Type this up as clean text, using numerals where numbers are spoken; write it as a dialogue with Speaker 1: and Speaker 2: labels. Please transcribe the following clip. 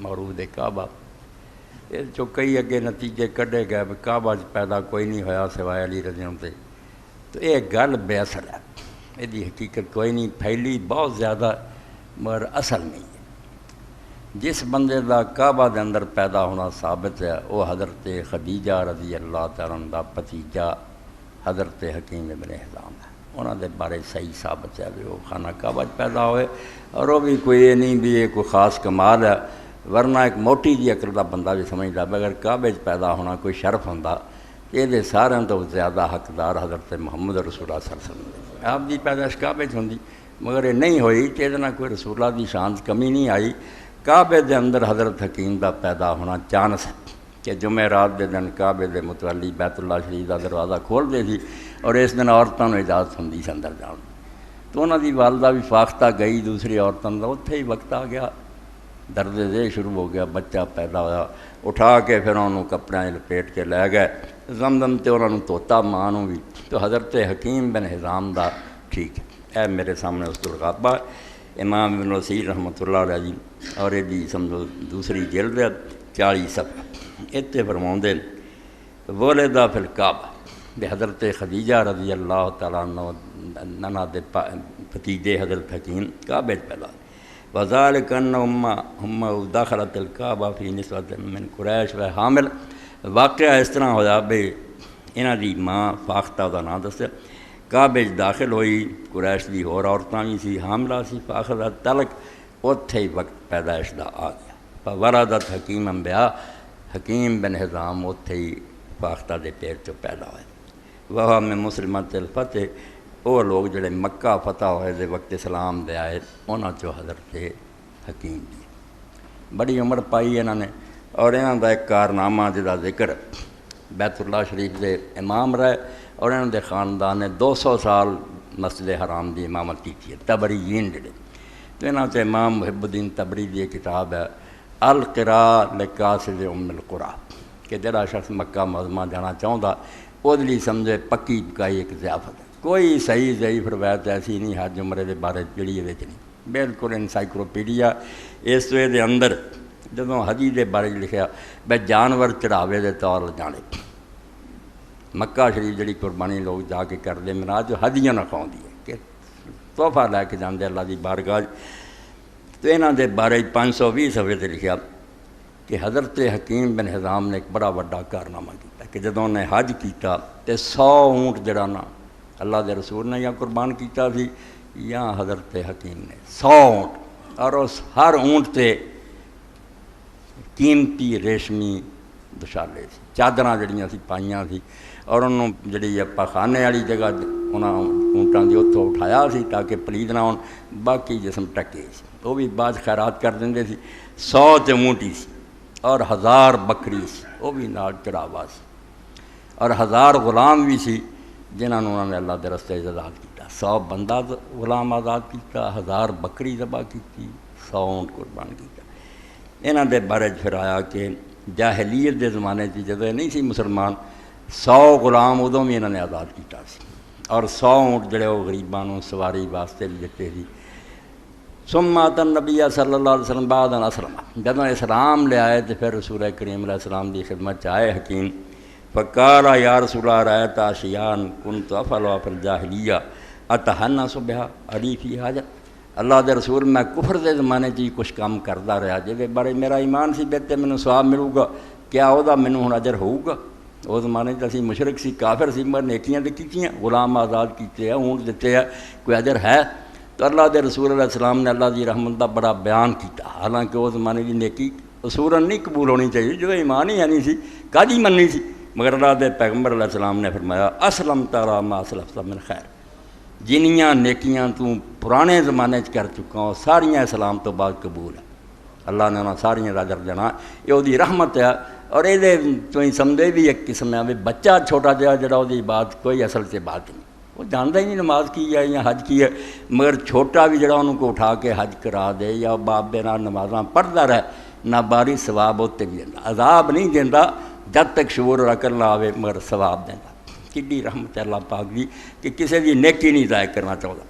Speaker 1: معروف دے کعبہ یہ چو کئی اگے نتیجے کڈے گئے بھی کعبہ پیدا کوئی نہیں ہویا سوائے علی رضی اللہ عنہ تو یہ گل بے اصل ہے، یہ حقیقت کوئی نہیں، پھیلی بہت زیادہ مگر اصل نہیں ہے۔ جس بندے دا کعبہ دے اندر پیدا ہونا ثابت ہے وہ حضرت خدیجہ رضی اللہ تعالیٰ عنہ دا بھتیجا حضرت حکیم ابن حزام ہے، انہوں دے بارے صحیح ثابت ہے کہ وہ خانہ کعبہ پیدا ہوئے، اور وہ بھی کوئی یہ نہیں بھی یہ کوئی خاص کمال ہے، ورنہ ایک موٹی جی عقل دا بندہ بھی سمجھدا اگر کعبے پیدا ہونا کوئی شرف ہوندا یہ سارے تو زیادہ حقدار حضرت محمد رسول اللہ صلی اللہ علیہ وسلم آپ دی پیدائش کعبے ہوندی، مگر یہ نہیں ہوئی تو یہ کوئی رسول اللہ دی شان کمی نہیں آئی۔ کعبے دے اندر حضرت حکیم دا پیدا ہونا چانس ہے کہ جمعرات دے دن کعبے دے متولی بیت اللہ شریف دا دروازہ کھول دے سی اور اس دن عورتوں نے اجازت ہوندی سی اندر جان، تو انہوں دی والدہ بھی فاختہ گئی دوسری عورتوں کا، اتنے ہی وقت آ گیا، درد ذیل شروع ہو گیا، بچہ پیدا ہوا، اٹھا کے پھر انہوں کپڑے لپیٹ کے لے گئے زمزم تے انہوں دھوتا ماں بھی، تو حضرت حکیم بن حزام دا ٹھیک ہے اے میرے سامنے اس الغابہ امام ابن الاسیر رحمۃ اللہ علیہ جی اور یہ سمجھو دوسری جلد 40 صفحہ اتنے فرماؤندے ولدہ فی الکعبہ بے حضرت خدیجہ رضی اللہ تعالیٰ عنہ ننا دے بھتیجے حضرت حکیم کعبے پیدا وذالک ان ہم داخلت الکعبہ فی نسبت من قریش و حامل، واقعہ اس طرح ہوا بھئی انہاں دی ماں فاختہ دا نام دسیا کعبے داخل ہوئی، قریش دی اور عورتاں بھی سی، حاملہ سی، فاخذت تلک اتھے ہی وقت پیدائش دا آ گیا، فوردت حکیم انبیاء حکیم بن حزام اتھے ہی فاختہ دے پیر چو پیدا ہوئے، وہ میں مسلمت الفتح وہ لوگ جڑے مکہ فتح ہوئے دے وقت اسلام دے آئے انہاں چو حضرت حکیم دی بڑی عمر پائی انہوں نے، اور انہوں دا ایک کارنامہ جدا ذکر بیت اللہ شریف دے امام رہے اور انہوں دے خاندان نے 200 سال مسجد حرام دی امامت کی تھی، تبریین جڑے، تو انہوں سے امام محب الدین تبری دی کتاب ہے القراء لقاصد ام القرا کہ جڑا شخص مکہ معظمہ جانا چاہتا وہ لیے سمجھے پکی پکائی ایک ضیافت ہے، کوئی صحیح ضعیف روایت ایسی نہیں حج عمرے دے بارے جڑی یہ نہیں، بالکل انسائکلوپیڈیا اس دے اندر جدوں حجی دے بارے لکھیا بے جانور چڑھاوے دے طور جانے مکہ شریف جڑی قربانی لوگ جا کے کر دے مراج جو حجیاں نہ کھاؤندی ہے کہ تحفہ لے کے جاندے اللہ دی بارگاہ، تو انہاں دے بارے 520 صفحے تے لکھیا کہ حضرت حکیم بن حزام نے ایک بڑا وڈا کارنامہ کیتا کہ جدوں نے حج کیتا تے 100 اونٹ جڑا نا اللہ دے رسول نے یا قربان کیتا سی یا حضرت حکیم نے 100 اونٹ، اور اس ہر اونٹ تے قیمتی ریشمی دشالے سی، چادراں جڑیاں سی پائیاں سی، اور انہوں جڑی پخانے والی جگہ انہاں اونٹاں دی اتوں اٹھایا سی تاکہ پلید نہ ہون، باقی جسم ٹکے سی، وہ بھی بعض خیرات کر دیں سی، 100 تے اونٹی سی اور 1000 بکری سی وہ بھی نال چڑھاوا سی، اور 1000 غلام بھی سی جنہاں انہوں نے اللہ دے رستے آزاد کیتا، 100 بندہ غلام آزاد کیتا، 1000 بکری ذبح کیتی، 100 اونٹ قربان کیتا۔ انہاں دے بارے پھر آیا کہ جاہلیت دے زمانے کی جدو نہیں سی مسلمان 100 غلام ادوں بھی انہوں نے آزاد کیتا سی، اور 100 اونٹ جڑے وہ غریباں نوں سواری واسطے بھی دیتے سی۔ ثم اتى النبی صلی اللہ علیہ وسلم بعد ان اسلم، جدوں اسلام لے آئے تو پھر رسول کریم علیہ السلام دی خدمت آئے حکیم، فقال یا رسول اللہ رأیت اشیاء كنت افعلها في الجاہلیہ اتحنث بها علی فی حاجت، اللہ دے رسول میں کفر دے زمانے جی کچھ کام کردا رہا جے بارے میرا ایمان سی بیتے مینوں ثواب ملو گا، کیا وہ مینوں ہن اجر ہوگا؟ اس زمانے اسی مشرک سی کافر سی مگر نیکیاں تے کیتیاں، غلام آزاد کیتے ہیں، اونٹ دیتے ہیں، کوئی اجر ہے؟ تو اللہ دے رسول علیہ السلام نے اللہ دی رحمت دا بڑا بیان کیتا، حالانکہ اس زمانے دی نیکی اصولاً نہیں قبول ہونی چاہیے، جو ایمان ہی نہیں سی کاجی مننی سی، مگر اللہ دے پیغمبر علیہ السلام نے فرمایا اسلم ترا ما اسلفت من خیر، جنیاں نیکیاں تو پرانے زمانے کر چکا ہوں ساریاں اسلام تو بعد قبول ہے، اللہ نے انہوں ساریاں اجر دینا، یہ وہی رحمت ہے۔ اور یہ تو ہی سمجھے بھی ایک قسم ہے بچہ چھوٹا جہا جڑا وہ بات کوئی اصل سے بات نہیں، وہ جانتا ہی نہیں نماز کی ہے یا حج کی ہے، مگر چھوٹا بھی جڑا انہوں کو اٹھا کے حج کرا دے یا باپ بے نال نمازاں پڑھتا رہے نہ باری ثواب ہوتے بھی دینا، عذاب نہیں دینا جب تک شعور اور عقل نہ آوے، مگر ثواب دینا۔ کڈی رحمت اللہ پاک دی کہ کسی دی نیکی نہیں ضائع کرنا چاہتا۔